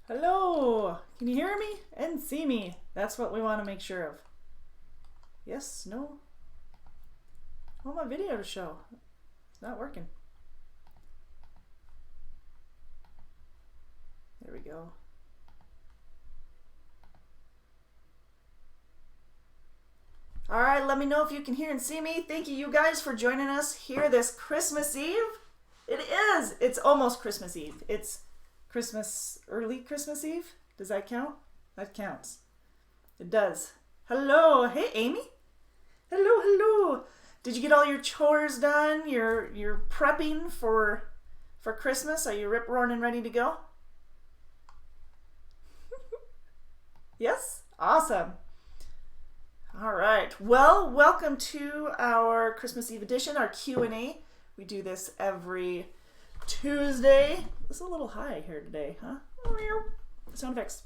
Hello! Can you hear me and see me? That's what we want to make sure of. Yes, no? I want my video to show. It's not working. There we go. All right, let me know if you can hear and see me. Thank you guys for joining us here this Christmas Eve. It is. It's almost Christmas Eve. It's early Christmas Eve. Does that count? That counts. It does. Hello. Hey, Amy. Hello, hello. Did you get all your chores done? You're prepping for Christmas? Are you rip-roaring and ready to go? Yes? Awesome. All right. Well, welcome to our Christmas Eve edition, our Q&A. We do this every Tuesday. It's a little high here today, huh? Sound effects.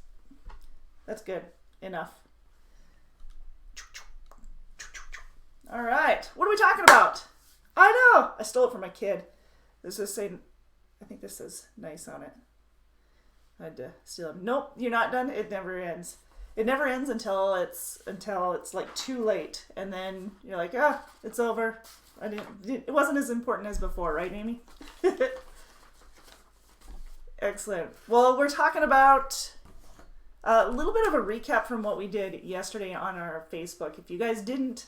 That's good. Enough. All right. What are we talking about? I know. I stole it from my kid. This is saying, I think this says nice on it. I had to steal it. Nope, you're not done. It never ends. It never ends until it's like too late, and then you're like, it's over. It wasn't as important as before, right, Amy? Excellent. Well, we're talking about a little bit of a recap from what we did yesterday on our Facebook. If you guys didn't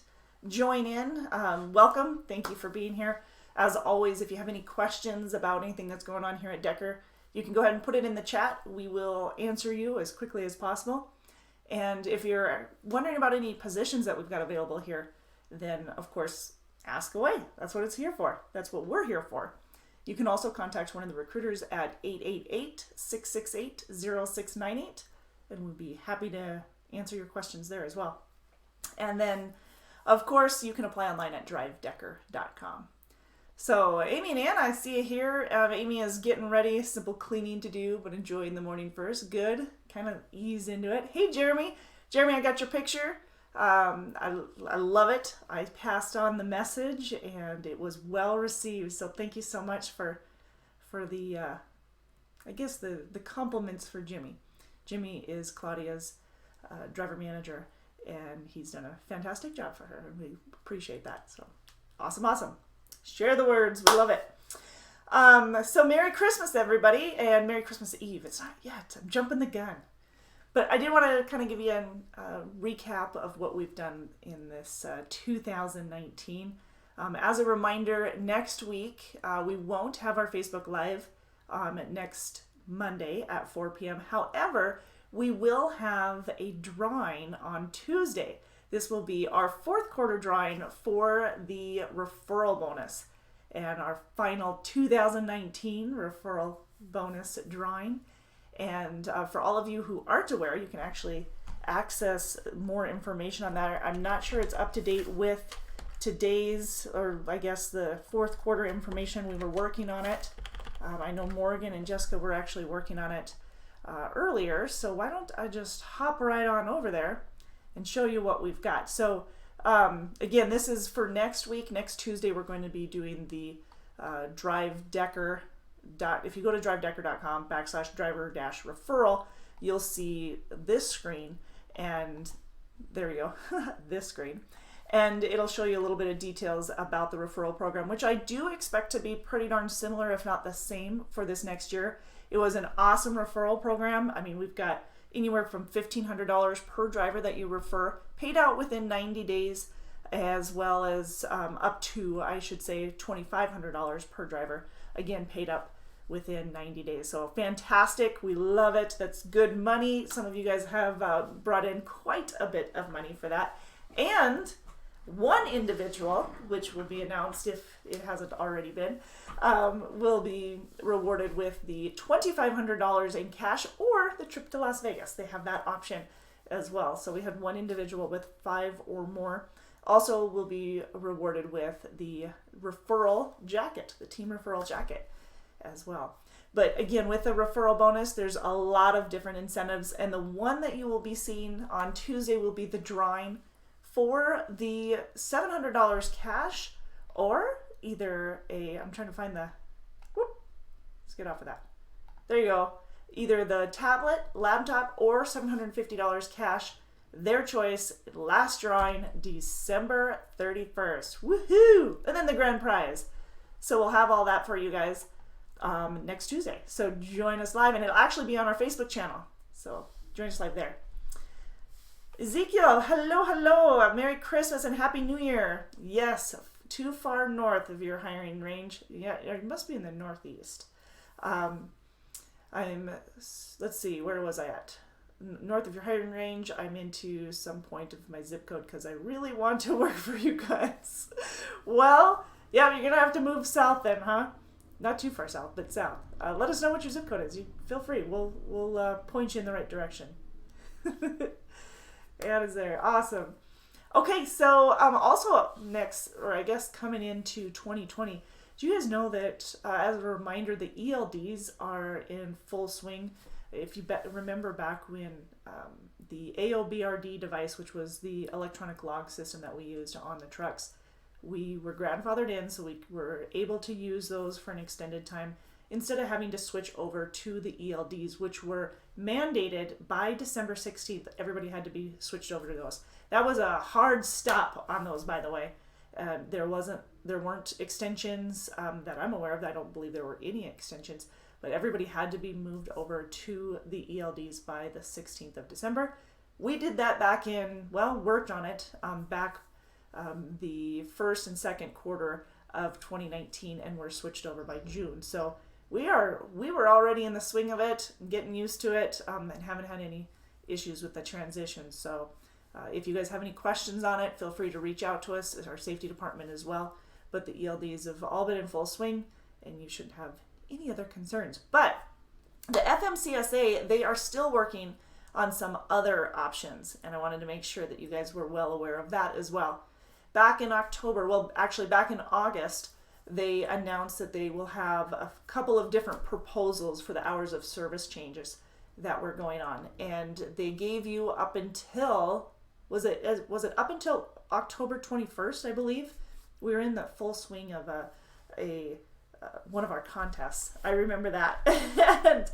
join in, welcome. Thank you for being here. As always, if you have any questions about anything that's going on here at Decker, you can go ahead and put it in the chat. We will answer you as quickly as possible. And if you're wondering about any positions that we've got available here, then of course, ask away. That's what it's here for. That's what we're here for. You can also contact one of the recruiters at 888-668-0698, and we'd be happy to answer your questions there as well. And then, of course, you can apply online at drivedecker.com. So, Amy and Ann, I see you here. Amy is getting ready, simple cleaning to do, but enjoying the morning first. Good. Kind of ease into it. Hey, Jeremy. Jeremy, I got your picture. I love it. I passed on the message, and it was well received. So thank you so much for the, I guess the compliments for Jimmy. Jimmy is Claudia's driver manager, and he's done a fantastic job for her, and we appreciate that. So awesome. Share the words. We love it. So Merry Christmas, everybody, and Merry Christmas Eve. It's not yet. I'm jumping the gun. But I did want to kind of give you a recap of what we've done in this 2019. As a reminder, next week we won't have our Facebook Live next Monday at 4 p.m. However, we will have a drawing on Tuesday. This will be our fourth quarter drawing for the referral bonus and our final 2019 referral bonus drawing. And for all of you who aren't aware, you can actually access more information on that. I'm not sure it's up to date with today's, or I guess the fourth quarter information. We were working on it. I know Morgan and Jessica were actually working on it earlier. So why don't I just hop right on over there and show you what we've got. So again, this is for next week. Next Tuesday, we're going to be doing the Drive Decker. If you go to drivedecker.com/driver-referral, you'll see this screen, and there you go, this screen. And it'll show you a little bit of details about the referral program, which I do expect to be pretty darn similar, if not the same, for this next year. It was an awesome referral program. I mean, we've got anywhere from $1,500 per driver that you refer, paid out within 90 days, as well as up to, I should say, $2,500 per driver, again, paid up within 90 days. So fantastic. We love it. That's good money. Some of you guys have brought in quite a bit of money for that. And one individual, which will be announced if it hasn't already been, will be rewarded with the $2,500 in cash or the trip to Las Vegas. They have that option as well. So we had one individual with 5 or more. Also will be rewarded with the referral jacket, the team referral jacket as well. But again, with the referral bonus, there's a lot of different incentives, and the one that you will be seeing on Tuesday will be the drawing for the $700 cash, or either I'm trying to find let's get off of that. There you go. either the tablet, laptop, or $750 cash. Their choice. Last drawing December 31st. Woohoo! And then the grand prize. So we'll have all that for you guys next Tuesday. So join us live, and it'll actually be on our Facebook channel. So join us live there. Ezekiel, hello. Merry Christmas and Happy New Year. Yes, too far north of your hiring range. Yeah, it must be in the Northeast. Let's see, where was I at? North of your hiring range. I'm into some point of my zip code because I really want to work for you guys. Well, yeah, you're gonna have to move south then, huh? Not too far south, but south. Let us know what your zip code is. You feel free. We'll point you in the right direction. That is there. Awesome. Okay, so also up next, or I guess coming into 2020, do you guys know that as a reminder, the ELDs are in full swing? If you remember back when the AOBRD device, which was the electronic log system that we used on the trucks, we were grandfathered in, so we were able to use those for an extended time instead of having to switch over to the ELDs, which were mandated by December 16th. Everybody had to be switched over to those. That was a hard stop on those, by the way. There weren't extensions that I'm aware of. I don't believe there were any extensions, but everybody had to be moved over to the ELDs by the 16th of December. We did that worked on it back the first and second quarter of 2019, and we're switched over by June. So we were already in the swing of it, getting used to it, and haven't had any issues with the transition. So if you guys have any questions on it, feel free to reach out to us at our safety department as well. But the ELDs have all been in full swing, and you shouldn't have any other concerns. But the FMCSA, they are still working on some other options, and I wanted to make sure that you guys were well aware of that as well. Back in August, they announced that they will have a couple of different proposals for the hours of service changes that were going on, and they gave you up until was it up until October 21st, I believe. We were in the full swing of one of our contests. I remember that. And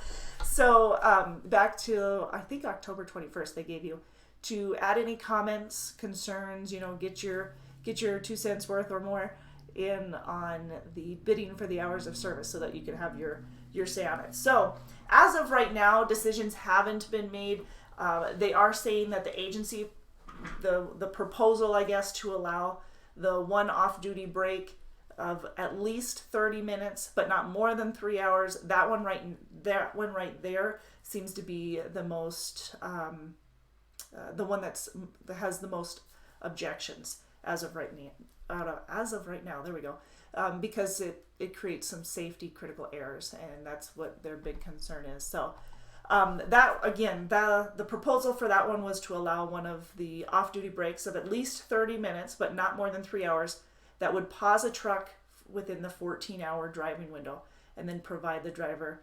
so back to, I think, October 21st, they gave you to add any comments, concerns, get your 2 cents worth or more in on the bidding for the hours of service so that you can have your say on it. So as of right now, decisions haven't been made. They are saying that the agency, the proposal, I guess, to allow the one off-duty break of at least 30 minutes, but not more than 3 hours. That one right there seems to be the most, the one that has the most objections as of right now. There we go. Because it creates some safety critical errors, and that's what their big concern is. So the proposal for that one was to allow one of the off-duty breaks of at least 30 minutes, but not more than 3 hours, that would pause a truck within the 14-hour driving window, and then provide the driver,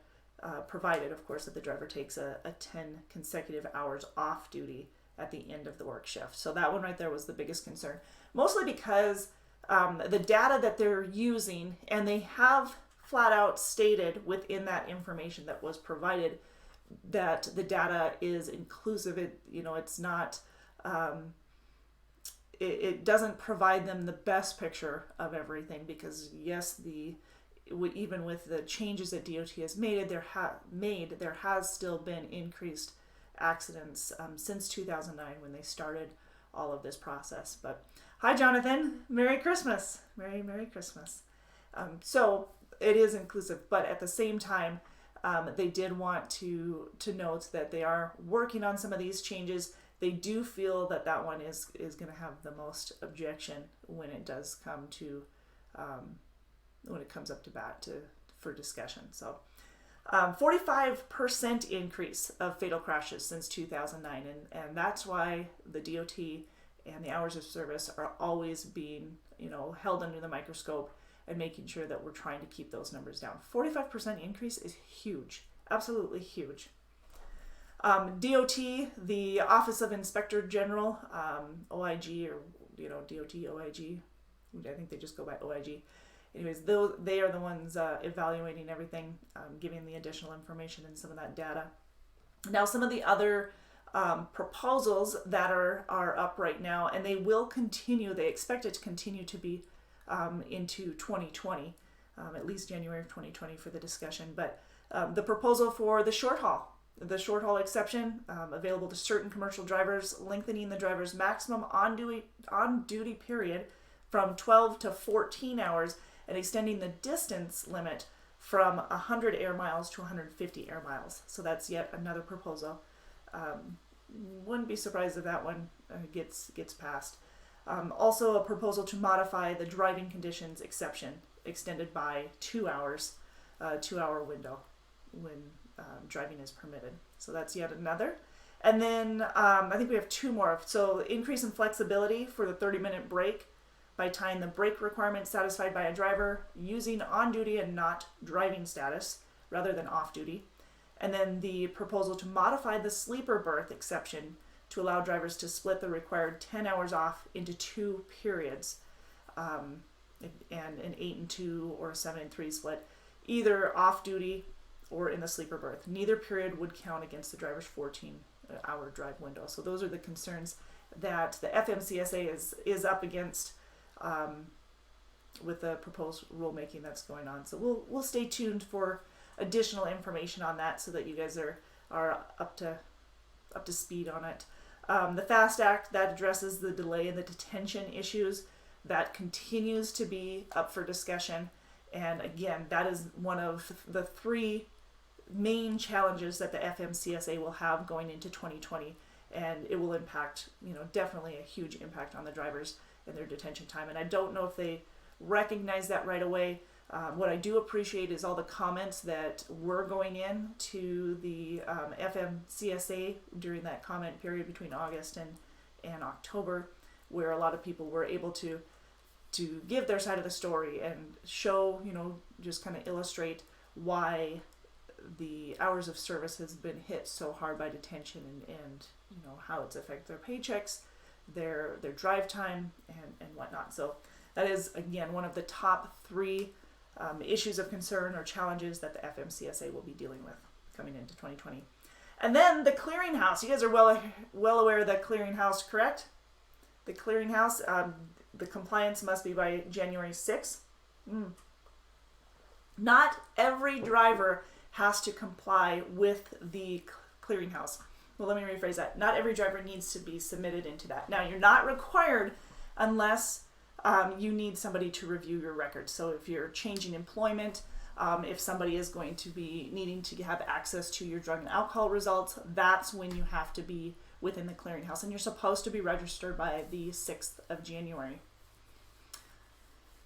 provided, of course, that the driver takes a 10 consecutive hours off duty at the end of the work shift. So that one right there was the biggest concern, mostly because the data that they're using, and they have flat out stated within that information that was provided that the data is inclusive. It's not, it doesn't provide them the best picture of everything, because yes, even with the changes that DOT has made, there has still been increased accidents since 2009 when they started all of this process. But hi, Jonathan. Merry Christmas. Merry Christmas. So it is inclusive, but at the same time, they did want to note that they are working on some of these changes. They do feel that one is going to have the most objection when it does come to when it comes up to bat for discussion. So 45% increase of fatal crashes since 2009, and that's why the DOT and the hours of service are always being held under the microscope and making sure that we're trying to keep those numbers down. 45% increase is huge, absolutely huge. DOT, the Office of Inspector General, OIG, or DOT OIG, I think they just go by OIG, anyways, they are the ones evaluating everything, giving the additional information and some of that data. Now, some of the other proposals that are up right now, and they will continue. They expect it to continue to be into 2020, at least January of 2020 for the discussion. But the proposal for the short haul exception available to certain commercial drivers, lengthening the driver's maximum on duty period from 12 to 14 hours, and extending the distance limit from 100 air miles to 150 air miles. So that's yet another proposal. Wouldn't be surprised if that one gets passed. Also, a proposal to modify the driving conditions exception, extended by 2 hours, 2-hour window when driving is permitted. So that's yet another. And then I think we have two more. So increase in flexibility for the 30-minute break by tying the brake requirement satisfied by a driver using on-duty and not driving status rather than off-duty. And then the proposal to modify the sleeper berth exception to allow drivers to split the required 10 hours off into 2 periods, and an 8 and 2 or a 7 and 3 split, either off-duty or in the sleeper berth. Neither period would count against the driver's 14-hour drive window. So those are the concerns that the FMCSA is up against with the proposed rulemaking that's going on. So we'll stay tuned for additional information on that so that you guys are up to speed on it. The FAST Act, that addresses the delay and the detention issues, that continues to be up for discussion. And again, that is one of the 3 main challenges that the FMCSA will have going into 2020, and it will impact, definitely a huge impact on the drivers and their detention time. And I don't know if they recognize that right away. What I do appreciate is all the comments that were going in to the FMCSA during that comment period between August and October, where a lot of people were able to give their side of the story and show, just kind of illustrate why the hours of service has been hit so hard by detention and how it's affected their paychecks, their drive time, and whatnot. So that is, again, one of the top 3 issues of concern or challenges that the FMCSA will be dealing with coming into 2020. And then the clearinghouse. You guys are well aware of the clearinghouse, correct? The clearinghouse, the compliance must be by January 6th. Not every driver has to comply with the clearinghouse. Well, let me rephrase that. Not every driver needs to be submitted into that. Now, you're not required unless you need somebody to review your records. So if you're changing employment, if somebody is going to be needing to have access to your drug and alcohol results, that's when you have to be within the clearinghouse. And you're supposed to be registered by the 6th of January.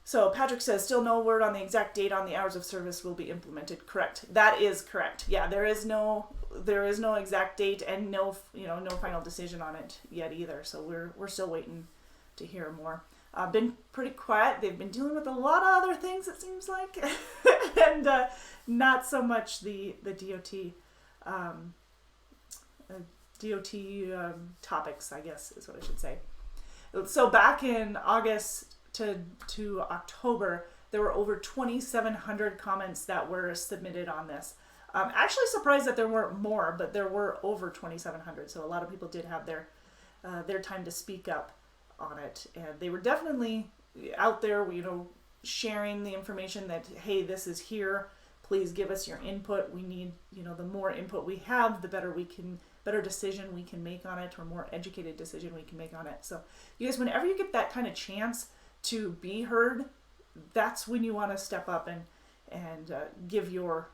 So Patrick says, still no word on the exact date on the hours of service will be implemented. Correct. That is correct. Yeah, there is no exact date and no final decision on it yet either. So we're still waiting to hear more. Been pretty quiet. They've been dealing with a lot of other things, it seems like, and not so much the DOT topics, I guess is what I should say. So back in August to October, there were over 2,700 comments that were submitted on this. Actually surprised that there weren't more, but there were over 2,700. So a lot of people did have their time to speak up on it, and they were definitely out there, sharing the information that, hey, this is here. Please give us your input. We need, the more input we have, the better decision we can make on it, or more educated decision we can make on it. So you guys, whenever you get that kind of chance to be heard, that's when you want to step up and give your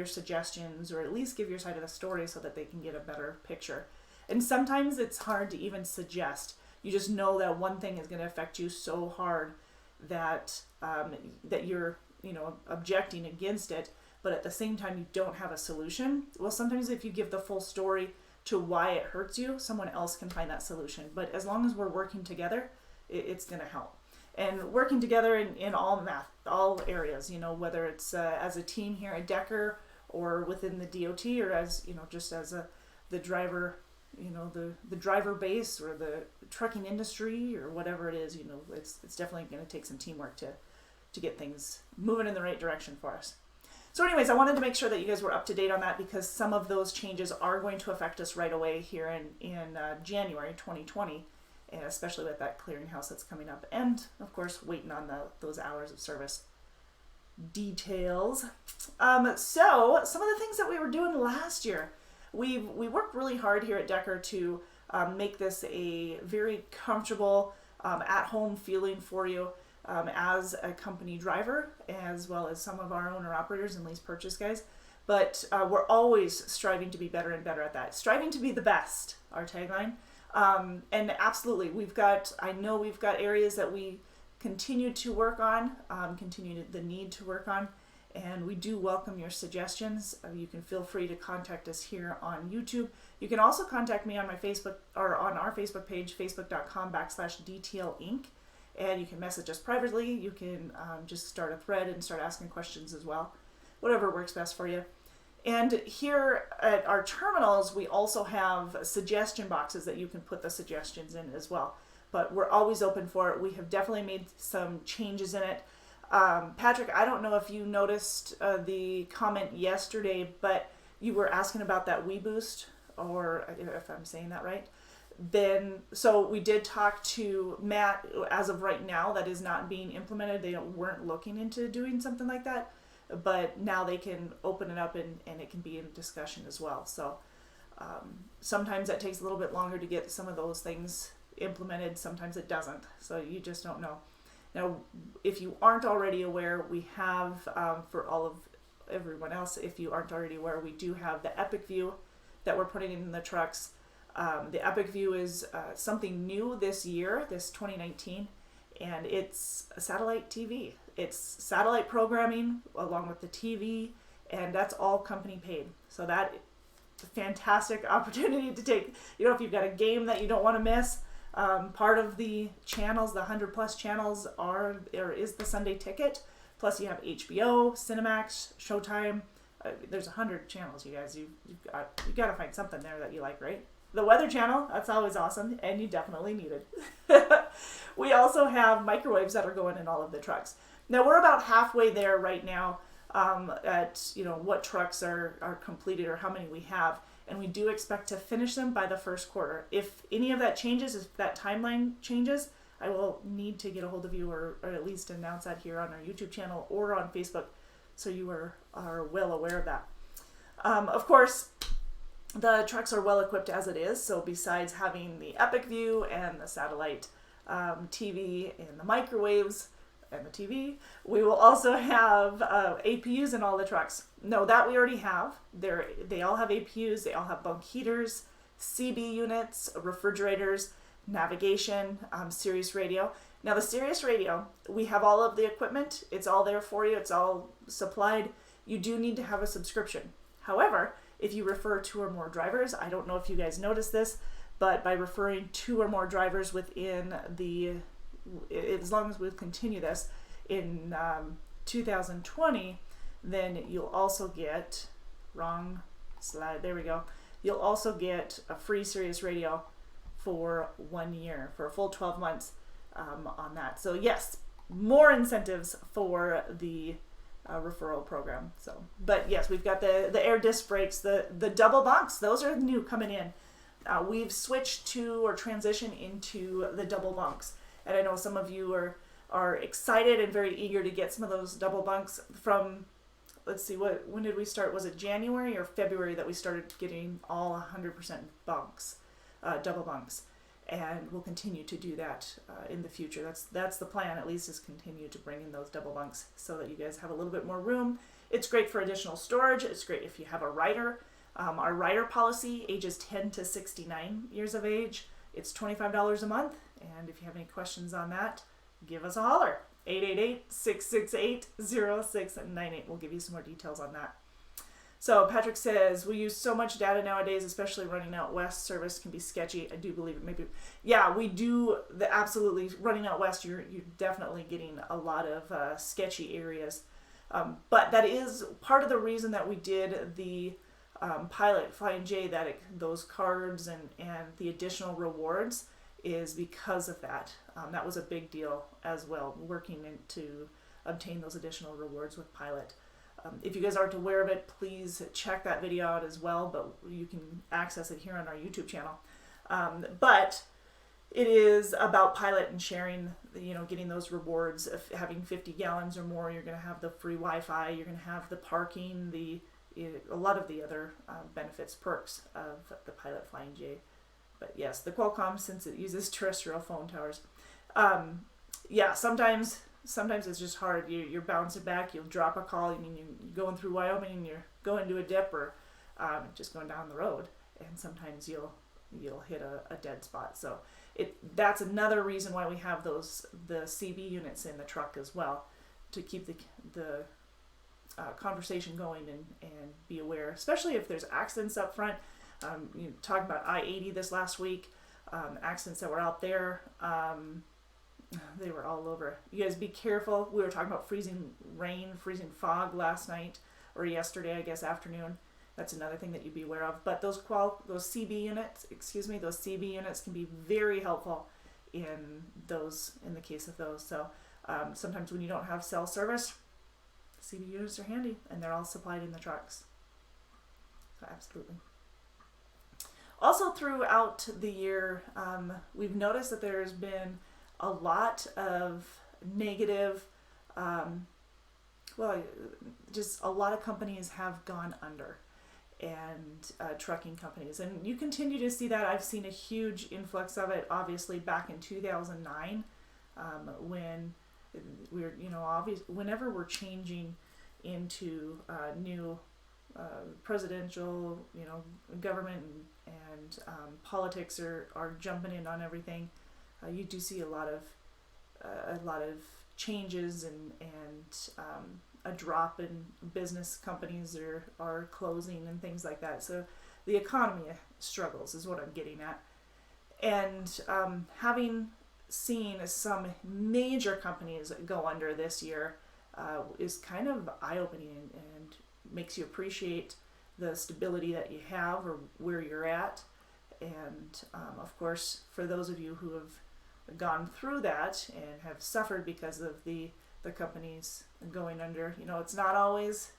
suggestions, or at least give your side of the story so that they can get a better picture. And sometimes it's hard to even suggest. You just know that one thing is going to affect you so hard that that you're objecting against it, but at the same time you don't have a solution. Well, sometimes if you give the full story to why it hurts you, someone else can find that solution. But as long as we're working together, it's going to help. And working together in all areas, whether it's as a team here at Decker, or within the DOT, or as just as the driver, the driver base, or the trucking industry, or whatever it is, it's definitely going to take some teamwork to get things moving in the right direction for us. So anyways, I wanted to make sure that you guys were up to date on that because some of those changes are going to affect us right away here in January 2020, and especially with that clearinghouse that's coming up. And, of course, waiting on those hours of service details. So, some of the things that we were doing last year, we worked really hard here at Decker to make this a very comfortable, at-home feeling for you. As a company driver, as well as some of our owner-operators and lease purchase guys. But we're always striving to be better and better at that. Striving to be the best, our tagline. And absolutely, I know we've got areas that we continue to work on, the need to work on, and we do welcome your suggestions. You can feel free to contact us here on YouTube. You can also contact me on my Facebook, or on our Facebook page, facebook.com/DTL Inc. And you can message us privately. You can just start a thread and start asking questions as well. Whatever works best for you. And here at our terminals, we also have suggestion boxes that you can put the suggestions in as well. But we're always open for it. We have definitely made some changes in it. Patrick, I don't know if you noticed the comment yesterday, but you were asking about that WeBoost, or if I'm saying that right. So we did talk to Matt. As of right now, that is not being implemented. They weren't looking into doing something like that, but now they can open it up and it can be in discussion as well. So sometimes that takes a little bit longer to get some of those things implemented. Sometimes it doesn't. So you just don't know. Now, if you aren't already aware, we have, for all of everyone else, if you aren't already aware, we do have the Epic View that we're putting in the trucks. The Epic View is something new this year, this 2019, and it's a satellite TV. It's satellite programming along with the TV, and that's all company paid. So that's a fantastic opportunity to take, if you've got a game that you don't want to miss, part of the channels, the 100 plus channels is the Sunday Ticket. Plus you have HBO, Cinemax, Showtime. There's 100 channels, you guys. You've got to find something there that you like, right? The Weather Channel, that's always awesome, and you definitely need it. We also have microwaves that are going in all of the trucks. Now, we're about halfway there right now at, what trucks are completed or how many we have, and we do expect to finish them by the first quarter. If any of that changes, if that timeline changes, I will need to get a hold of you or at least announce that here on our YouTube channel or on Facebook so you are well aware of that. Of course, the trucks are well equipped as it is, so besides having the Epic View and the satellite TV and the microwaves and the TV, we will also have APUs in all the trucks. No, that we already have. They all have APUs, they all have bunk heaters, CB units, refrigerators, navigation, Sirius radio. Now the Sirius radio, we have all of the equipment. It's all there for you. It's all supplied. You do need to have a subscription. However, if you refer 2 or more drivers, I don't know if you guys noticed this, but by referring 2 or more drivers within as long as we continue this in 2020, then you'll also get, wrong slide, there we go. You'll also get a free Sirius radio for 1 year, for a full 12 months on that. So yes, more incentives for the referral program. So, but yes, we've got the air disc brakes, the double bunks. Those are new coming in. We've switched to or transitioned into the double bunks, and I know some of you are excited and very eager to get some of those double bunks from. Let's see, when did we start? Was it January or February that we started getting all 100% bunks, double bunks? And we'll continue to do that in the future. That's the plan, at least, is continue to bring in those double bunks so that you guys have a little bit more room. It's great for additional storage. It's great if you have a rider. Our rider policy, ages 10 to 69 years of age. It's $25 a month. And if you have any questions on that, give us a holler. 888-668-0698. We'll give you some more details on that. So Patrick says, we use so much data nowadays, especially running out west. Service can be sketchy. I do believe it. Maybe, yeah, we do. Absolutely, running out west, you're definitely getting a lot of sketchy areas. But that is part of the reason that we did the pilot Flying J, those cards and the additional rewards is because of that. That was a big deal as well, working into obtain those additional rewards with Pilot. If you guys aren't aware of it, please check that video out as well, but you can access it here on our YouTube channel. But it is about Pilot and sharing, getting those rewards of having 50 gallons or more. You're going to have the free Wi-Fi, you're going to have the parking, a lot of the other benefits, perks of the Pilot Flying J. But yes, the Qualcomm, since it uses terrestrial phone towers. Sometimes it's just hard. You're bouncing back, you'll drop a call, you're going through Wyoming and you're going to a dip or just going down the road, and sometimes you'll hit a dead spot. So that's another reason why we have the CB units in the truck as well, to keep the conversation going and be aware, especially if there's accidents up front. Talking about I-80 this last week, accidents that were out there. They were all over. You guys be careful. We were talking about freezing rain, freezing fog last night or yesterday, I guess, afternoon. That's another thing that you'd be aware of. But those CB units can be very helpful in the case of those. So sometimes when you don't have cell service, CB units are handy, and they're all supplied in the trucks. So absolutely. Also throughout the year, we've noticed that there's been a lot of negative, just a lot of companies have gone under, and trucking companies. And you continue to see that. I've seen a huge influx of it, obviously, back in 2009, when we're, whenever we're changing into new presidential, government and politics are jumping in on everything. You do see a lot of changes and a drop in business companies are closing and things like that. So the economy struggles is what I'm getting at. And having seen some major companies go under this year is kind of eye-opening and makes you appreciate the stability that you have or where you're at. And of course, for those of you who have gone through that and have suffered because of the companies going under, it's not always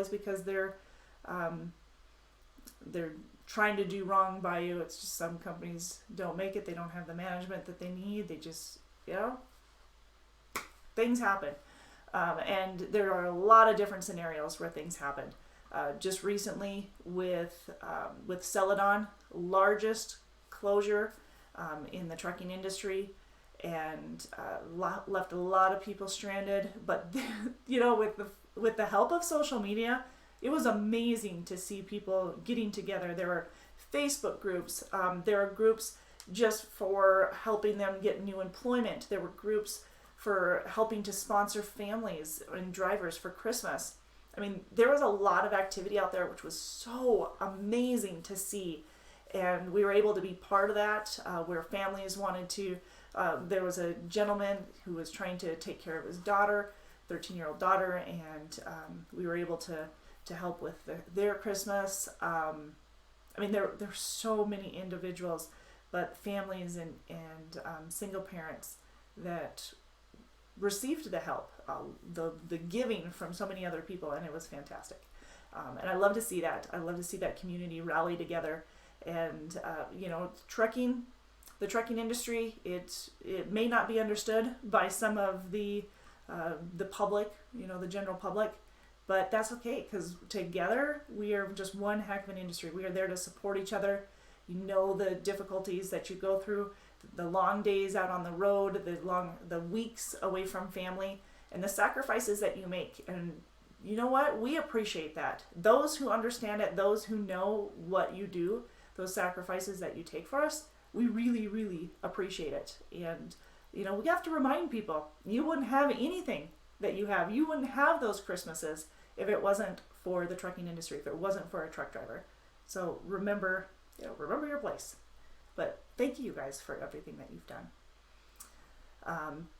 because they're trying to do wrong by you. It's just some companies don't make it. They don't have the management that they need. They just, things happen. And there are a lot of different scenarios where things happen. Just recently with Celadon, largest closure in the trucking industry, and left a lot of people stranded. But with the help of social media, it was amazing to see people getting together. There were Facebook groups. There were groups just for helping them get new employment. There were groups for helping to sponsor families and drivers for Christmas. I mean, there was a lot of activity out there, which was so amazing to see. And we were able to be part of that, where families wanted to. There was a gentleman who was trying to take care of his daughter, 13-year-old daughter, and we were able to help with their Christmas. I mean, there were so many individuals, but families and single parents that received the help, the giving from so many other people, and it was fantastic. And I love to see that. I love to see that community rally together. And the trucking industry, it may not be understood by some of the public, the general public, but that's okay, because together we are just one heck of an industry. We are there to support each other. The difficulties that you go through, the long days out on the road, the weeks away from family, and the sacrifices that you make. And you know what? We appreciate that. Those who understand it, those who know what you do, those sacrifices that you take for us, we really, really appreciate it. And, we have to remind people, you wouldn't have anything that you have. You wouldn't have those Christmases if it wasn't for the trucking industry, if it wasn't for a truck driver. So remember your place. But thank you guys for everything that you've done.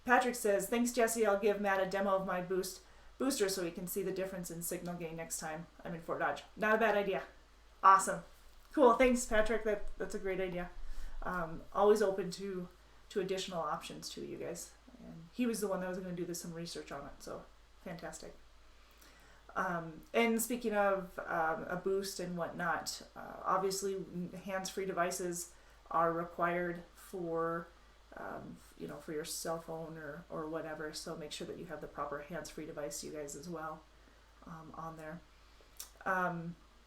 Patrick says, thanks, Jesse. I'll give Matt a demo of my booster so he can see the difference in signal gain next time I'm in Fort Dodge. Not a bad idea. Awesome. Cool. Thanks, Patrick. That's a great idea. Always open to additional options too, you guys. and he was the one that was going to do some research on it. So fantastic. And speaking of a boost and whatnot, obviously hands-free devices are required for for your cell phone or whatever. So make sure that you have the proper hands-free device, you guys, as well, on there.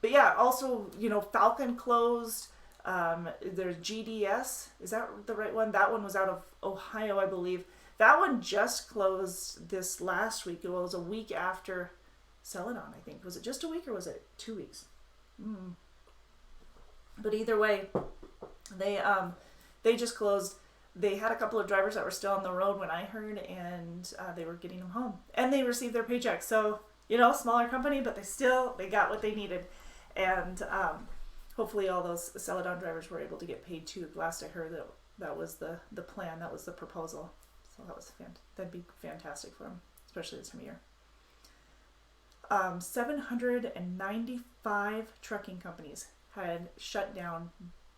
But yeah, also, Falcon closed. There's GDS. Is that the right one? That one was out of Ohio, I believe. That one just closed this last week. It was a week after Celadon, I think. Was it just a week or was it 2 weeks? But either way, they just closed. They had a couple of drivers that were still on the road when I heard, and they were getting them home. And they received their paychecks. So, smaller company, but they got what they needed. And hopefully all those Celadon drivers were able to get paid too. Last I heard, that was the plan. That was the proposal. So that'd be fantastic for them, especially this time of year. 795 trucking companies had shut down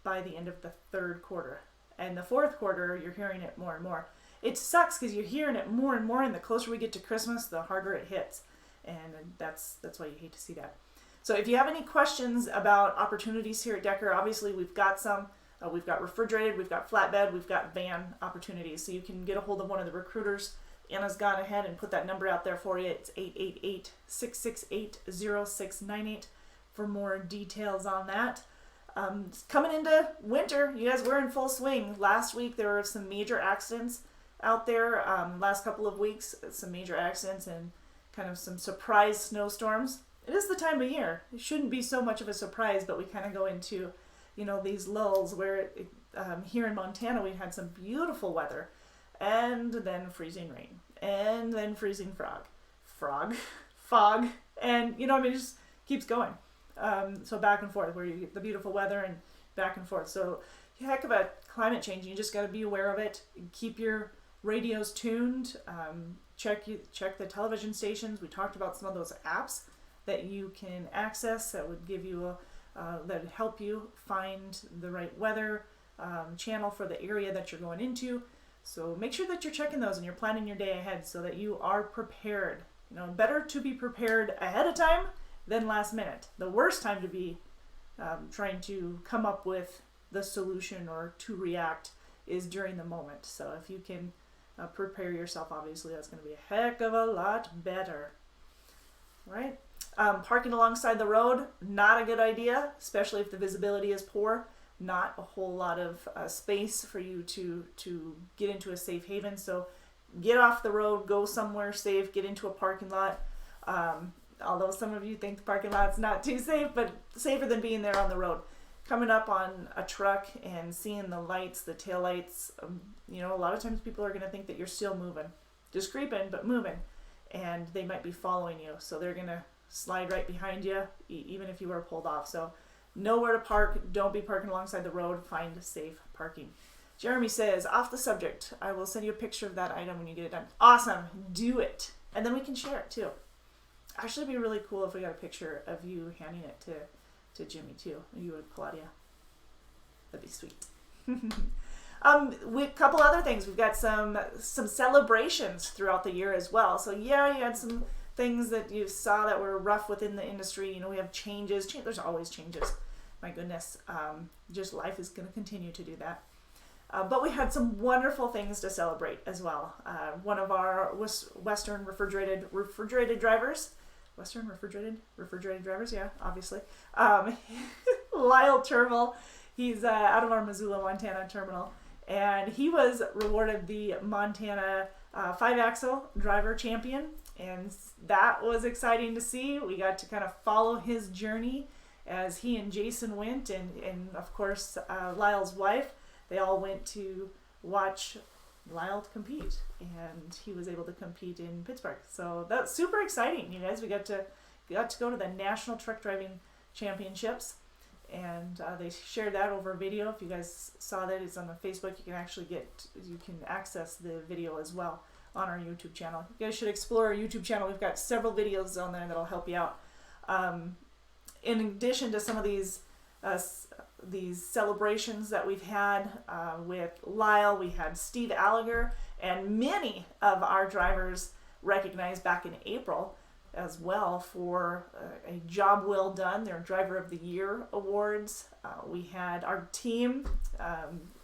by the end of the third quarter. And the fourth quarter, you're hearing it more and more. It sucks because you're hearing it more and more, and the closer we get to Christmas, the harder it hits. And that's why you hate to see that. So if you have any questions about opportunities here at Decker, obviously we've got some. We've got refrigerated, we've got flatbed, we've got van opportunities. So you can get a hold of one of the recruiters. Anna's gone ahead and put that number out there for you. It's 888-668-0698 for more details on that. Coming into winter, you guys, we're in full swing. Last week there were some major accidents out there. Last couple of weeks, some major accidents and kind of some surprise snowstorms. It is the time of year. It shouldn't be so much of a surprise, but we kind of go into, these lulls where here in Montana we had some beautiful weather, and then freezing rain, and then freezing fog, and it just keeps going. So back and forth, where you get the beautiful weather and back and forth. So heck of a climate change. You just got to be aware of it. Keep your radios tuned. Check the television stations. We talked about some of those apps that you can access that would give you that would help you find the right weather channel for the area that you're going into. So make sure that you're checking those and you're planning your day ahead so that you are prepared. Better to be prepared ahead of time than last minute. The worst time to be trying to come up with the solution or to react is during the moment. So if you can prepare yourself, obviously that's going to be a heck of a lot better. Right? Parking alongside the road, not a good idea, especially if the visibility is poor. Not a whole lot of space for you to get into a safe haven. So get off the road, go somewhere safe, get into a parking lot. Although some of you think the parking lot's not too safe, but safer than being there on the road. Coming up on a truck and seeing the lights, the tail lights, a lot of times people are going to think that you're still moving. Just creeping, but moving. And they might be following you. So they're going to slide right behind you, even if you were pulled off. So know where to park. Don't be parking alongside the road. Find safe parking. Jeremy says, off the subject, I will send you a picture of that item when you get it done. Awesome. Do it. And then we can share it too. Actually, it'd be really cool if we got a picture of you handing it to Jimmy too. You and Claudia. That'd be sweet. A couple other things. We've got some celebrations throughout the year as well. So yeah, you had some things that you saw that were rough within the industry. We have changes. There's always changes. My goodness. Just life is going to continue to do that. But we had some wonderful things to celebrate as well. One of our Western refrigerated drivers. Western refrigerated drivers, yeah, obviously. Lyle Turville, he's out of our Missoula, Montana terminal, and he was rewarded the Montana 5-axle driver champion, and that was exciting to see. We got to kind of follow his journey as he and Jason went, and of course Lyle's wife. They all went to watch Lyle compete, and he was able to compete in Pittsburgh. So that's super exciting, you guys. We got to go to the National Truck Driving Championships, and they shared that over video. If you guys saw that, it's on the Facebook. You can access the video as well on our YouTube channel. You guys should explore our YouTube channel. We've got several videos on there that'll help you out. In addition to some of these these celebrations that we've had with Lyle. We had Steve Alliger, and many of our drivers recognized back in April as well for a job well done, their Driver of the Year awards. We had our team,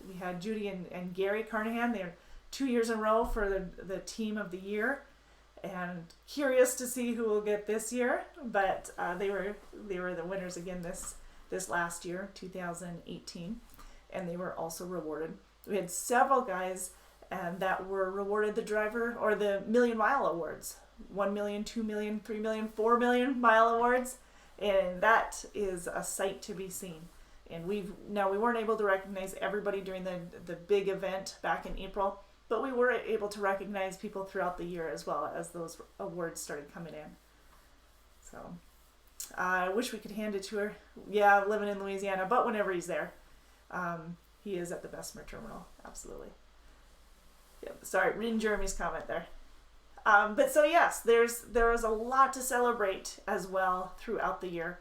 we had Judy and Gary Carnahan. They're 2 years in a row for the Team of the Year, and curious to see who will get this year, but they were the winners again this last year, 2018, and they were also rewarded. We had several guys that were rewarded the driver or the Million Mile Awards, 1 million, 2 million, 3 million, 4 million mile awards, and that is a sight to be seen. And we weren't able to recognize everybody during the big event back in April, but we were able to recognize people throughout the year as well as those awards started coming in. So I wish we could hand it to her. Yeah, living in Louisiana, but whenever he's there, he is at the Bessemer Terminal. Absolutely. Yep. Sorry, reading Jeremy's comment there. But so yes, there is a lot to celebrate as well throughout the year.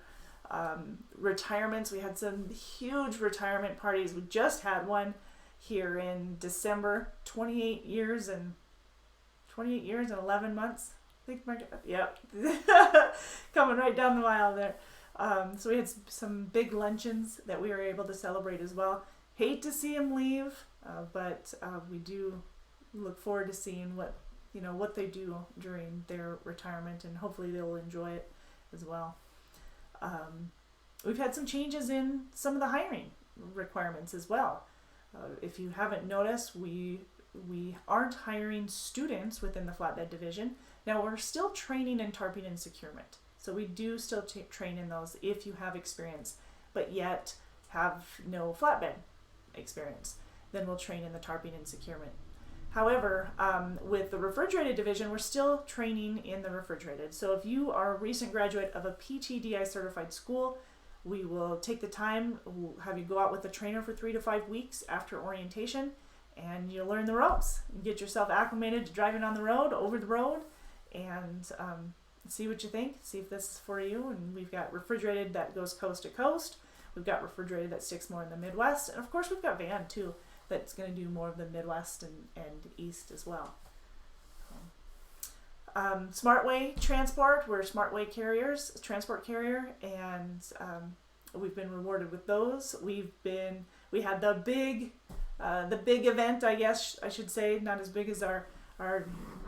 Retirements, we had some huge retirement parties. We just had one here in December. 28 years and 11 months. I think yep. Coming right down the mile there. So we had some big luncheons that we were able to celebrate as well. Hate to see him leave, but we do look forward to seeing what they do during their retirement, and hopefully they'll enjoy it as well. We've had some changes in some of the hiring requirements as well. If you haven't noticed, we aren't hiring students within the flatbed division. Now we're still training in tarping and securement. So we do still train in those if you have experience, but yet have no flatbed experience. Then we'll train in the tarping and securement. However, with the refrigerated division, we're still training in the refrigerated. So if you are a recent graduate of a PTDI certified school, we will take the time, we'll have you go out with a trainer for 3 to 5 weeks after orientation, and you'll learn the ropes. Get yourself acclimated to driving on the road, over the road, and see what you think, see if this is for you. And we've got refrigerated that goes coast to coast. We've got refrigerated that sticks more in the Midwest. And of course we've got van too, that's going to do more of the Midwest and East as well. Smartway Transport, we're Smartway carriers, transport carrier, and we've been rewarded with those. We had the big event, I guess I should say, not as big as our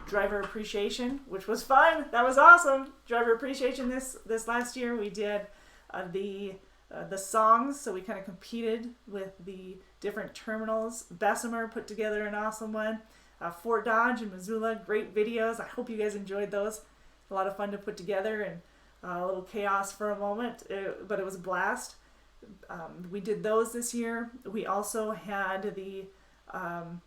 driver appreciation, which was fun. That was awesome. Driver appreciation this last year. We did the songs, so we kind of competed with the different terminals. Bessemer put together an awesome one. Fort Dodge and Missoula, great videos. I hope you guys enjoyed those. A lot of fun to put together, and a little chaos for a moment, but it was a blast. We did those this year. We also had the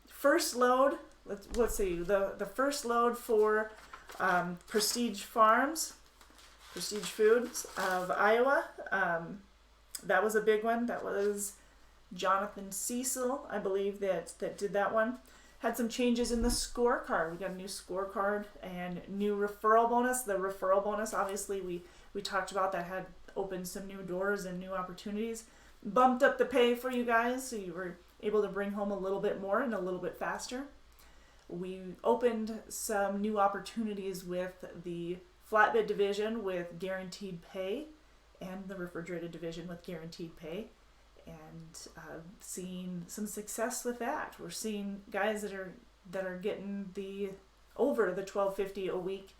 first load. Let's see, the first load for Prestige Farms, Prestige Foods of Iowa. That was a big one. That was Jonathan Cecil, I believe, that did that one. Had some changes in the scorecard. We got a new scorecard and new referral bonus. The referral bonus, obviously, we talked about that, had opened some new doors and new opportunities. Bumped up the pay for you guys, so you were able to bring home a little bit more and a little bit faster. We opened some new opportunities with the flatbed division with guaranteed pay, and the refrigerated division with guaranteed pay, and seeing some success with that. We're seeing guys that are getting over the $12.50 a week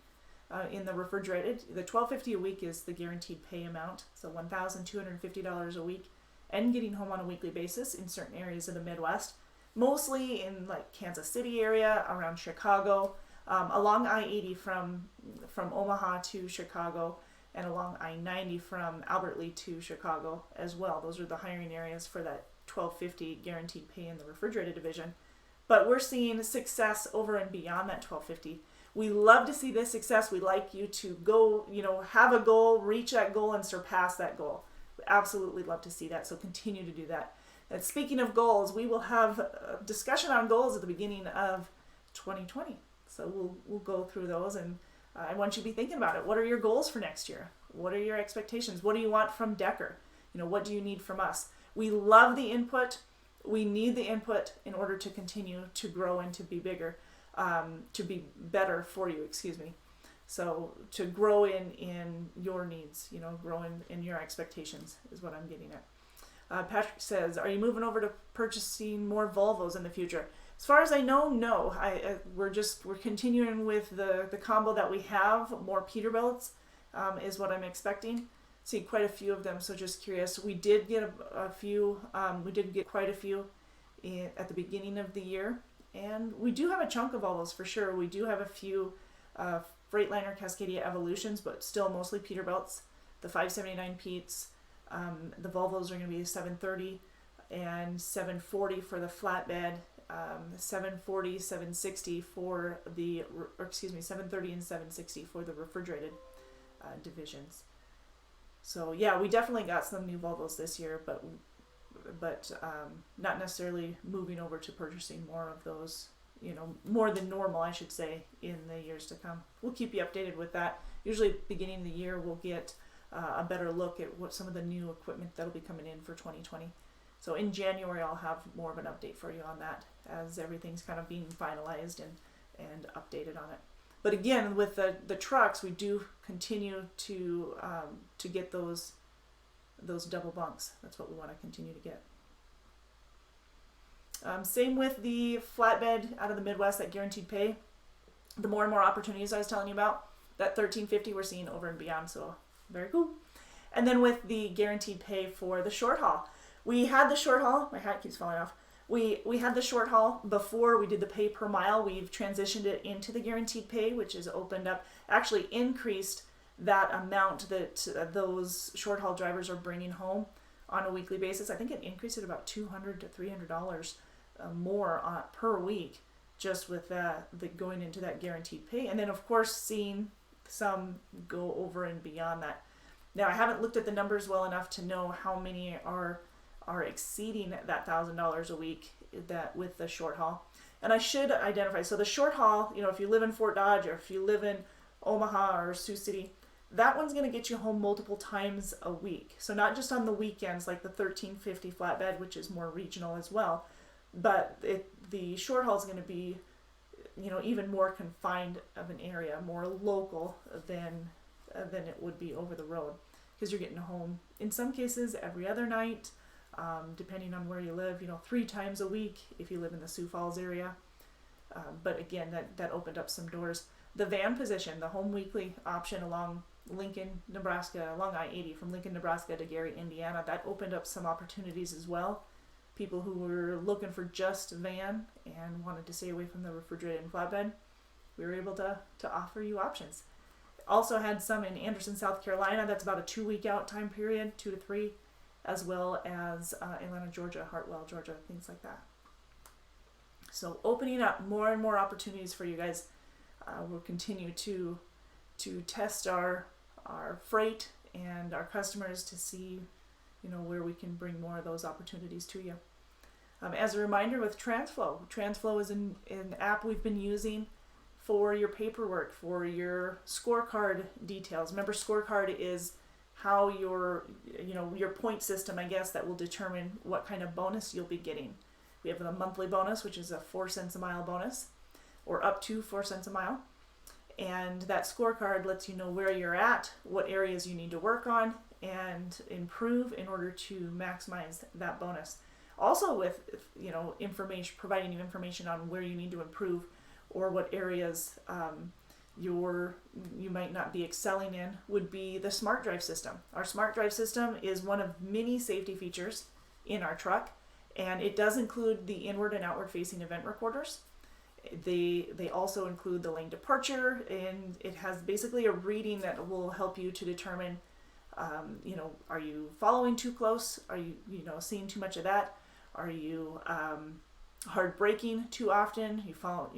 in the refrigerated. The $12.50 a week is the guaranteed pay amount, so $1,250 a week, and getting home on a weekly basis in certain areas of the Midwest, mostly in like Kansas City area, around Chicago, along I-80 from Omaha to Chicago, and along I-90 from Albert Lea to Chicago as well. Those are the hiring areas for that $12.50 guaranteed pay in the refrigerated division. But we're seeing success over and beyond that $12.50. We love to see this success. We like you to go, have a goal, reach that goal, and surpass that goal. We absolutely love to see that, so continue to do that. And speaking of goals, we will have a discussion on goals at the beginning of 2020. So we'll go through those, and I want you to be thinking about it. What are your goals for next year? What are your expectations? What do you want from Decker? What do you need from us? We love the input. We need the input in order to continue to grow and to be bigger, to be better for you, excuse me. So to grow in your needs, grow in your expectations is what I'm getting at. Patrick says, are you moving over to purchasing more Volvos in the future? As far as I know, no. We're continuing with the combo that we have. More Peterbilts is what I'm expecting. See quite a few of them, so just curious. We did get a few. We did get quite a few at the beginning of the year, and we do have a chunk of Volvos for sure. We do have a few Freightliner Cascadia Evolutions, but still mostly Peterbilts. The 579 Petes. The Volvos are going to be 730 and 740 for the flatbed. 740, 760 for the, 730 and 760 for the refrigerated divisions. So yeah, we definitely got some new Volvos this year, but not necessarily moving over to purchasing more of those, more than normal, I should say, in the years to come. We'll keep you updated with that. Usually beginning of the year, we'll get a better look at what some of the new equipment that'll be coming in for 2020. So in January, I'll have more of an update for you on that as everything's kind of being finalized and updated on it. But again, with the trucks, we do continue to get those double bunks. That's what we want to continue to get. Same with the flatbed out of the Midwest, that guaranteed pay. The more and more opportunities I was telling you about, that $13.50 we're seeing over and beyond. So very cool. And then with the guaranteed pay for the short haul, we had the short haul. My hat keeps falling off. We had the short haul before we did the pay per mile. We've transitioned it into the guaranteed pay, which has opened up, actually increased that amount that those short haul drivers are bringing home on a weekly basis. I think it increased it about $200 to $300 more per week, just with the going into that guaranteed pay. And then of course seeing some go over and beyond that. Now I haven't looked at the numbers well enough to know how many are exceeding that $1,000 a week that with the short haul. And I should identify, so the short haul, if you live in Fort Dodge or if you live in Omaha or Sioux City, that one's going to get you home multiple times a week. So not just on the weekends like the 1350 flatbed, which is more regional as well, but the short haul is going to be, even more confined of an area, more local than it would be over the road, because you're getting home in some cases every other night. Depending on where you live, 3 times a week if you live in the Sioux Falls area. But again, that opened up some doors. The van position, the home weekly option along Lincoln, Nebraska, along I-80 from Lincoln, Nebraska to Gary, Indiana, that opened up some opportunities as well. People who were looking for just a van and wanted to stay away from the refrigerated and flatbed, we were able to offer you options. Also had some in Anderson, South Carolina. That's about a 2-week out time period, 2 to 3. As well as Atlanta, Georgia, Hartwell, Georgia, things like that. So opening up more and more opportunities for you guys. We'll continue to test our freight and our customers to see, where we can bring more of those opportunities to you. As a reminder, with TransFlow is an app we've been using for your paperwork, for your scorecard details. Remember, scorecard is how your point system, I guess, that will determine what kind of bonus you'll be getting. We have the monthly bonus, which is a 4 cents a mile bonus, or up to 4 cents a mile. And that scorecard lets you know where you're at, what areas you need to work on and improve in order to maximize that bonus. Also with, information, providing you information on where you need to improve or what areas you might not be excelling in would be the Smart Drive system. Our Smart Drive system is one of many safety features in our truck, and it does include the inward and outward facing event recorders. They also include the lane departure, and it has basically a reading that will help you to determine, are you following too close? Are you, seeing too much of that? Are you hard braking too often? You follow,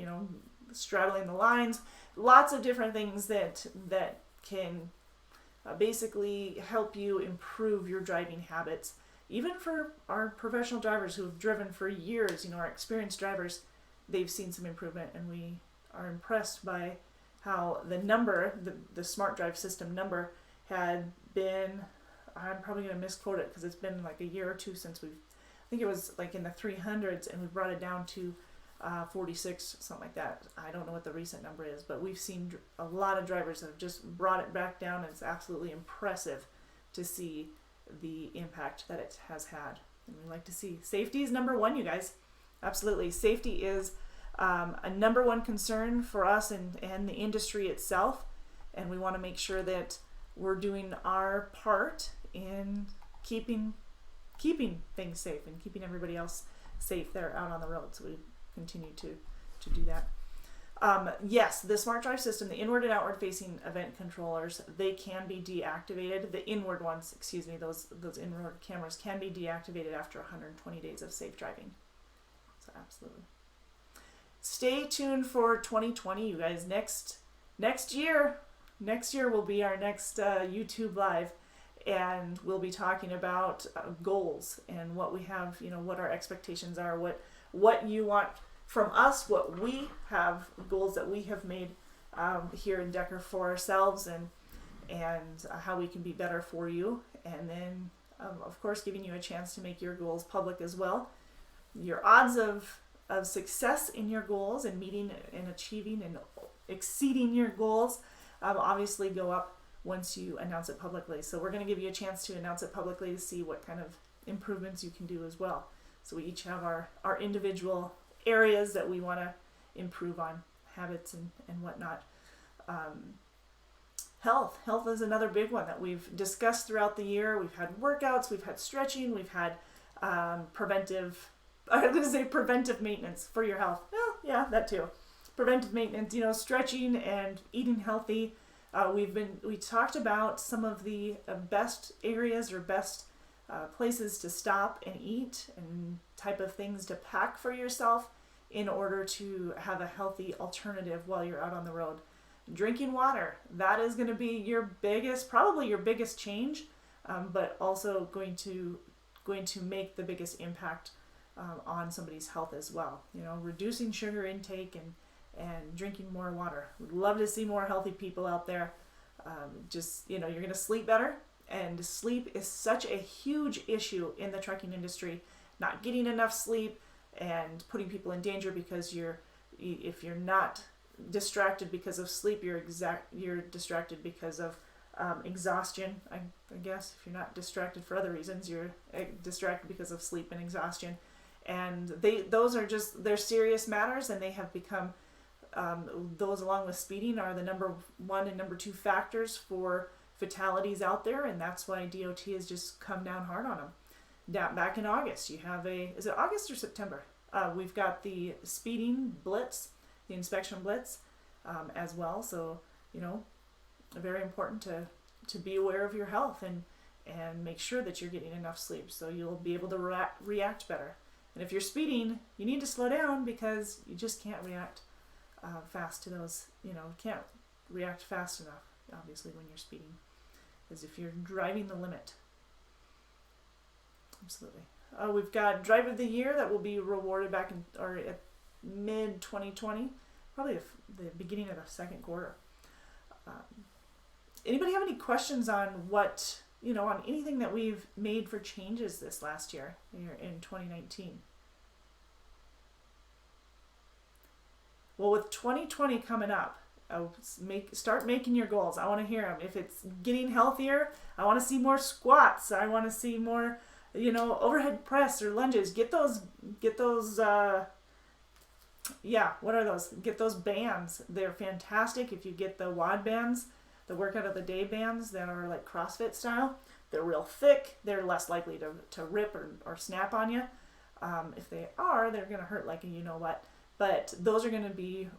straddling the lines. Lots of different things that can basically help you improve your driving habits. Even for our professional drivers who have driven for years, our experienced drivers, they've seen some improvement, and we are impressed by how the Smart Drive system number had been I'm probably going to misquote it because it's been like a year or two since I think it was like in the 300s, and we brought it down to 46, something like that. I don't know what the recent number is, but we've seen a lot of drivers that have just brought it back down, and it's absolutely impressive to see the impact that it has had. And we like to see safety is number one, you guys. Absolutely. Safety is a number one concern for us and the industry itself, and we want to make sure that we're doing our part in keeping things safe and keeping everybody else safe there out on the road. So we continue to do that. Yes, the Smart Drive system, the inward and outward facing event controllers, they can be deactivated. The inward ones, excuse me, those inward cameras can be deactivated after 120 days of safe driving. So absolutely. Stay tuned for 2020, you guys. Next year will be our next YouTube Live, and we'll be talking about goals and what we have, what our expectations are, what you want from us, what we have, goals that we have made here in Decker for ourselves, and how we can be better for you. And then, of course, giving you a chance to make your goals public as well. Your odds of success in your goals and meeting and achieving and exceeding your goals obviously go up once you announce it publicly. So we're going to give you a chance to announce it publicly to see what kind of improvements you can do as well. So we each have our individual areas that we want to improve on, habits and whatnot. Health is another big one that we've discussed throughout the year. We've had workouts, we've had stretching, we've had preventive maintenance for your health. Well, yeah, that too. Preventive maintenance, stretching and eating healthy. We talked about some of the best areas or best places to stop and eat and type of things to pack for yourself in order to have a healthy alternative while you're out on the road. Drinking water, that is going to be probably your biggest change, but also going to make the biggest impact on somebody's health as well. Reducing sugar intake and drinking more water. We'd love to see more healthy people out there. You're going to sleep better, and sleep is such a huge issue in the trucking industry. Not getting enough sleep and putting people in danger because if you're not distracted because of sleep, you're distracted because of exhaustion. I guess if you're not distracted for other reasons, you're distracted because of sleep and exhaustion. And they're serious matters, and they have become those, along with speeding, are the number one and number two factors for fatalities out there, and that's why DOT has just come down hard on them. Back in August, you have is it August or September? We've got the speeding blitz, the inspection blitz as well. So, very important to be aware of your health and make sure that you're getting enough sleep so you'll be able to react better. And if you're speeding, you need to slow down because you just can't react fast to those, can't react fast enough, obviously, when you're speeding, as if you're driving the limit. Absolutely. We've got Drive of the Year that will be rewarded at mid 2020, probably the beginning of the second quarter. Anybody have any questions on on anything that we've made for changes this last year in 2019? Well, with 2020 coming up, start making your goals. I want to hear them. If it's getting healthier, I want to see more squats. I want to see more, overhead press or lunges. Get those. What are those? Get those bands. They're fantastic. If you get the WOD bands, the workout of the day bands that are like CrossFit style, they're real thick. They're less likely to rip or snap on you. If they are, they're going to hurt like what. But those are going to be,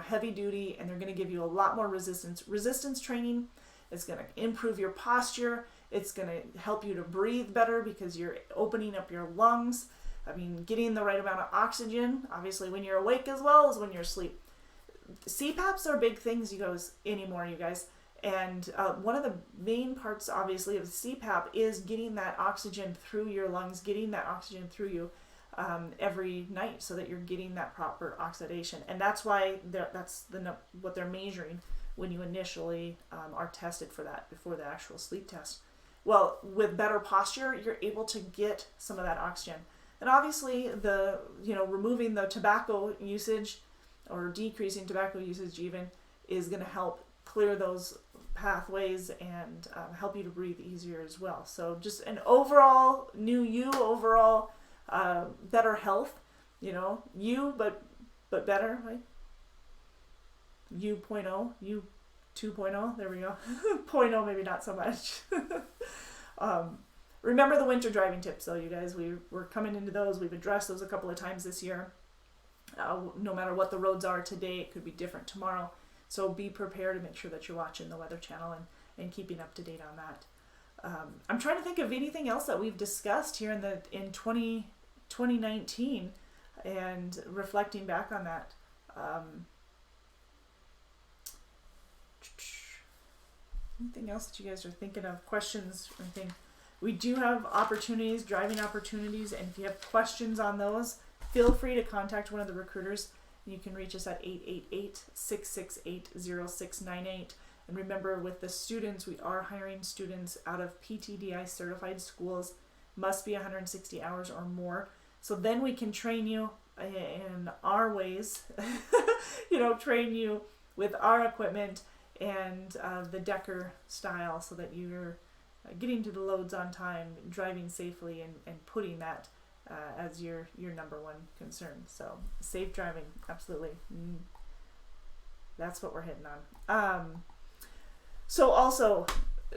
heavy duty, and they're going to give you a lot more resistance training. It's going to improve your posture. It's going to help you to breathe better because you're opening up your lungs. Getting the right amount of oxygen, obviously, when you're awake as well as when you're asleep. CPAPs are big things anymore, you guys. And one of the main parts, obviously, of the CPAP is getting that oxygen through your lungs, getting that oxygen through you every night so that you're getting that proper oxidation. And that's why what they're measuring when you initially are tested for that before the actual sleep test. Well, with better posture, you're able to get some of that oxygen. And obviously, removing the tobacco usage or decreasing tobacco usage even is going to help clear those pathways and help you to breathe easier as well. So just an overall new you, overall better health, you, but better, right? You 0.0, you 2.0, there we go. 0.0 maybe not so much. Remember the winter driving tips though, you guys. We're coming into those. We've addressed those a couple of times this year. No matter what the roads are today, it could be different tomorrow. So be prepared to make sure that you're watching the Weather Channel and keeping up to date on that. I'm trying to think of anything else that we've discussed here in 2019 and reflecting back on that. Anything else that you guys are thinking of? Questions or anything? We do have opportunities, driving opportunities, and if you have questions on those, feel free to contact one of the recruiters. You can reach us at 888-668-0698. And remember, with the students, we are hiring students out of PTDI certified schools, must be 160 hours or more. So then we can train you in our ways, train you with our equipment and the Decker style so that you're getting to the loads on time, driving safely, and putting that as your number one concern. So safe driving, absolutely. That's what we're hitting on. So also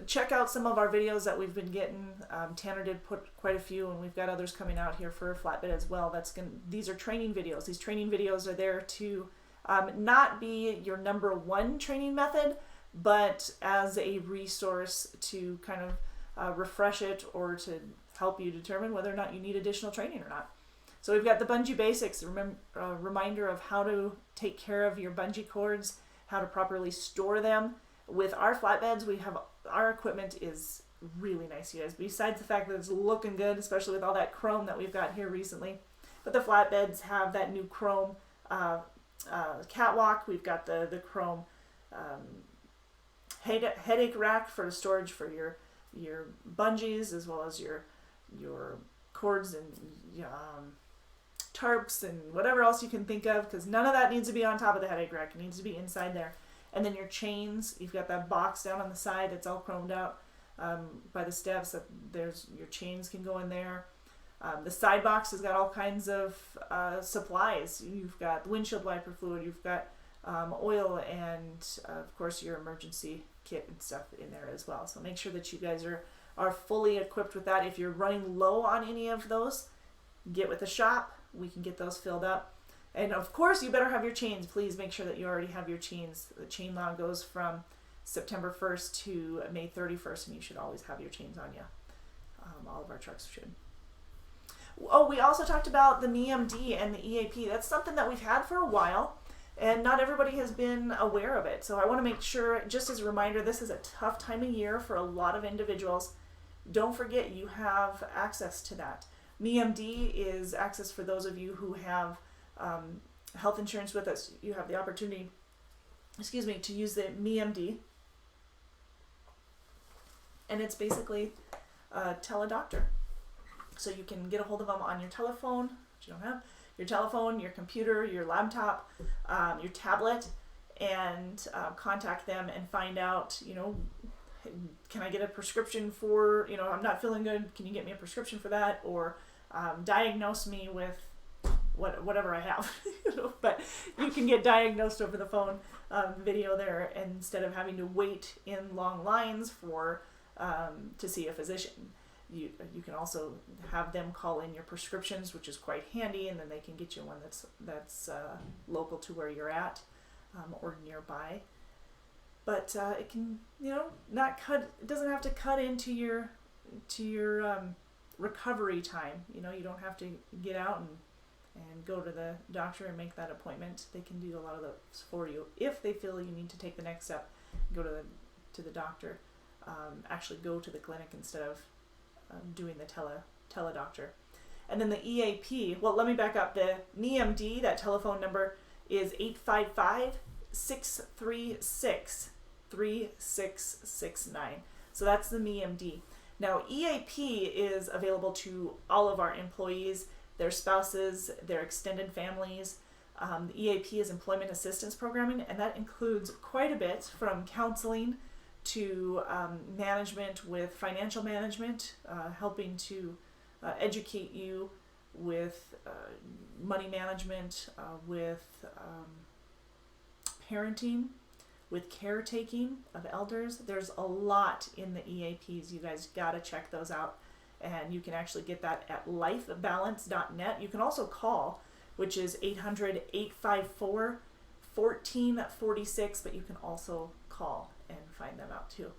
check out some of our videos that we've been getting. Tanner did put quite a few, and we've got others coming out here for Flatbed as well. These are training videos. These training videos are there to not be your number one training method, but as a resource to kind of refresh it or to help you determine whether or not you need additional training or not. So we've got the bungee basics, reminder of how to take care of your bungee cords, how to properly store them. With our flatbeds, our equipment is really nice, you guys. Besides the fact that it's looking good, especially with all that chrome that we've got here recently. But the flatbeds have that new chrome catwalk. We've got the chrome headache rack for storage for your bungees, as well as your cords and tarps and whatever else you can think of, because none of that needs to be on top of the headache rack. It needs to be inside there. And then your chains, you've got that box down on the side that's all chromed out by the steps. Your chains can go in there. The side box has got all kinds of supplies. You've got windshield wiper fluid, you've got oil, and of course your emergency kit and stuff in there as well. So make sure that you guys are fully equipped with that. If you're running low on any of those, get with the shop. We can get those filled up. And of course, you better have your chains. Please make sure that you already have your chains. The chain law goes from September 1st to May 31st, and you should always have your chains on you. All of our trucks should. Oh, we also talked about the MEMD and the EAP. That's something that we've had for a while, and not everybody has been aware of it. So I want to make sure, just as a reminder, this is a tough time of year for a lot of individuals. Don't forget you have access to that. MEMD is access for those of you who have health insurance with us. You have the opportunity, to use the MEMD. And it's basically a teledoctor. So you can get a hold of them on your telephone, which you don't have, your telephone, your computer, your laptop, your tablet, and contact them and find out, can I get a prescription for, I'm not feeling good, can you get me a prescription for that? Or diagnose me with whatever I have. But you can get diagnosed over the phone video there instead of having to wait in long lines for to see a physician. You can also have them call in your prescriptions, which is quite handy, and then they can get you one that's local to where you're at or nearby. But it can, not cut. It doesn't have to cut into your recovery time. You don't have to get out and go to the doctor and make that appointment. They can do a lot of those for you if they feel you need to take the next step. Go to the doctor. Actually, go to the clinic instead of doing the teledoctor. And then the EAP, well, let me back up. The MEMD, that telephone number is 855-636-3669. So that's the MEMD. Now, EAP is available to all of our employees, their spouses, their extended families. The EAP is employment assistance programming, and that includes quite a bit from counseling to management with financial management, helping to educate you with money management, with parenting, with caretaking of elders. There's a lot in the EAPs. You guys got to check those out. And you can actually get that at lifebalance.net. You can also call, which is 800-854-1446, but you can also call and find them out too.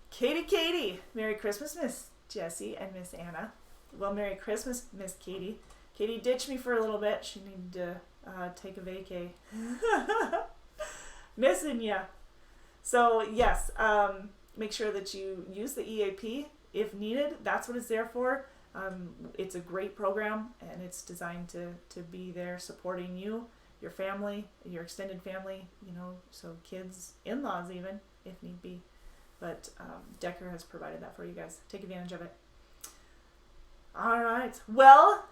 Katie, Merry Christmas, Miss Jessie and Miss Anna. Well, Merry Christmas, Miss Katie. Katie ditched me for a little bit. She needed to take a vacay. Missing ya. So yes, make sure that you use the EAP if needed. That's what it's there for. It's a great program, and it's designed to be there supporting you, your family, your extended family, so kids, in-laws even, if need be. But Decker has provided that for you guys. Take advantage of it. All right. Well,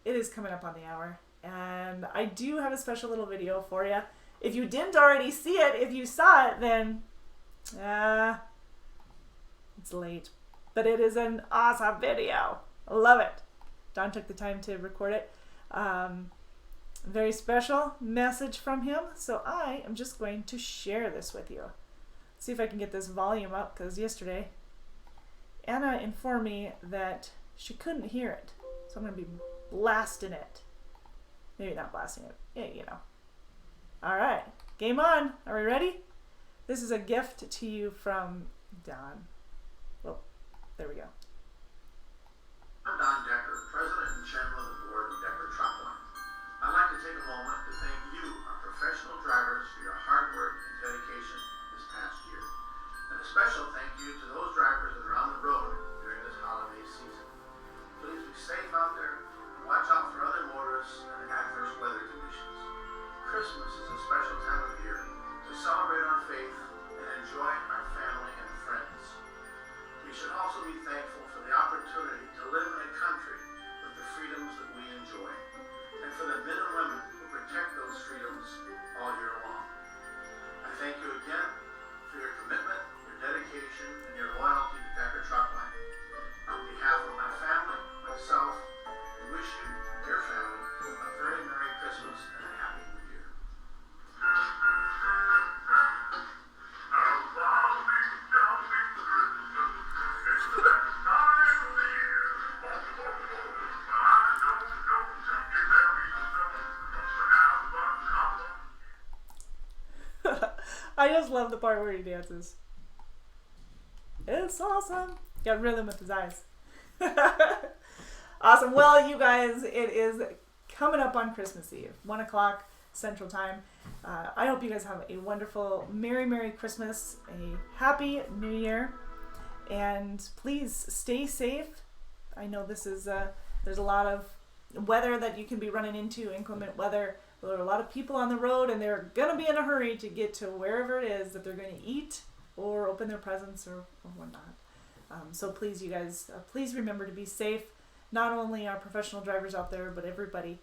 it is coming up on the hour, and I do have a special little video for you. If you didn't already see it, if you saw it, then it's late. But it is an awesome video. I love it. Don took the time to record it. Very special message from him. So I am just going to share this with you. See if I can get this volume up, because yesterday Anna informed me that she couldn't hear it. So I'm going to be blasting it. Maybe not blasting it. Yeah, All right. Game on. Are we ready? This is a gift to you from Don. Well, there we go. I'm Don Decker, President and Chairman of the Board of Decker Truckline. I'd like to take a moment to thank you, our professional drivers, for your hard work and dedication this past year. And a special thank you to those drivers that are on the road during this holiday season. Please be safe out there and watch out for other motorists and adverse weather conditions. Christmas is a special time of year to celebrate our faith and enjoy our family and friends. We should also be thankful for the opportunity to live in a country with the freedoms that we enjoy, and for the men and women who protect those freedoms all year long. I thank you again for your commitment, your dedication, and your loyalty to Decker Truckline. On behalf of my family, myself, we wish you and your family a very Merry Christmas and a Happy New Year. I just love the part where he dances. It's awesome. Got rhythm with his eyes. Awesome. Well, you guys, it is coming up on Christmas Eve, 1 o'clock Central Time. I hope you guys have a wonderful, Merry Christmas, a Happy New Year, and please stay safe. I know this is there's a lot of weather that you can be running into, inclement weather. There are a lot of people on the road, and they're gonna be in a hurry to get to wherever it is that they're gonna eat or open their presents or whatnot. So please, you guys, please remember to be safe. Not only our professional drivers out there, but everybody,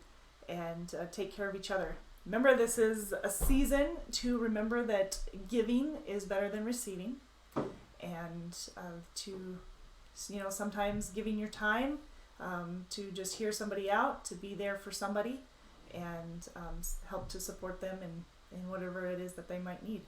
and take care of each other. Remember, this is a season to remember that giving is better than receiving, and to, sometimes giving your time to just hear somebody out, to be there for somebody, and help to support them in whatever it is that they might need.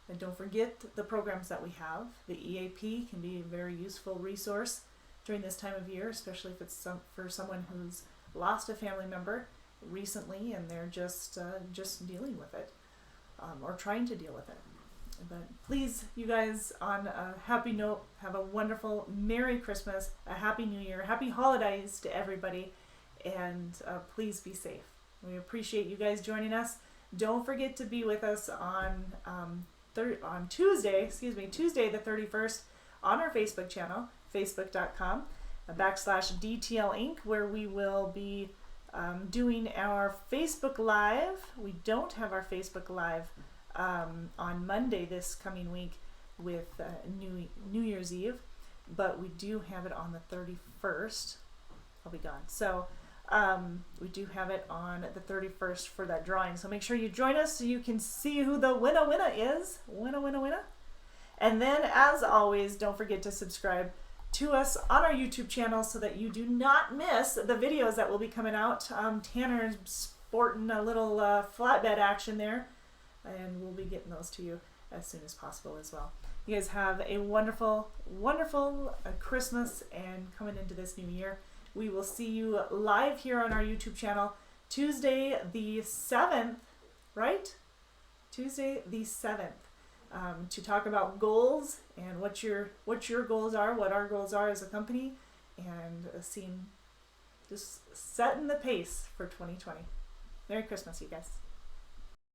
And don't forget the programs that we have. The EAP can be a very useful resource during this time of year, especially if it's for someone who's lost a family member recently and they're just dealing with it, or trying to deal with it. But please, you guys, on a happy note, have a wonderful Merry Christmas, a Happy New Year, Happy Holidays to everybody, and please be safe. We appreciate you guys joining us. Don't forget to be with us on Tuesday the 31st, on our Facebook channel, facebook.com/DTL Inc., where we will be doing our Facebook Live. We don't have our Facebook Live on Monday this coming week with New Year's Eve, but we do have it on the 31st. I'll be gone. So we do have it on the 31st for that drawing. So make sure you join us so you can see who the winner is. Winner. And then, as always, don't forget to subscribe to us on our YouTube channel so that you do not miss the videos that will be coming out. Tanner's sporting a little flatbed action there, and we'll be getting those to you as soon as possible as well. You guys have a wonderful, wonderful Christmas and coming into this new year. We will see you live here on our YouTube channel Tuesday the 7th, right? Tuesday the 7th. To talk about goals and what your goals are, what our goals are as a company, and just setting the pace for 2020. Merry Christmas, you guys.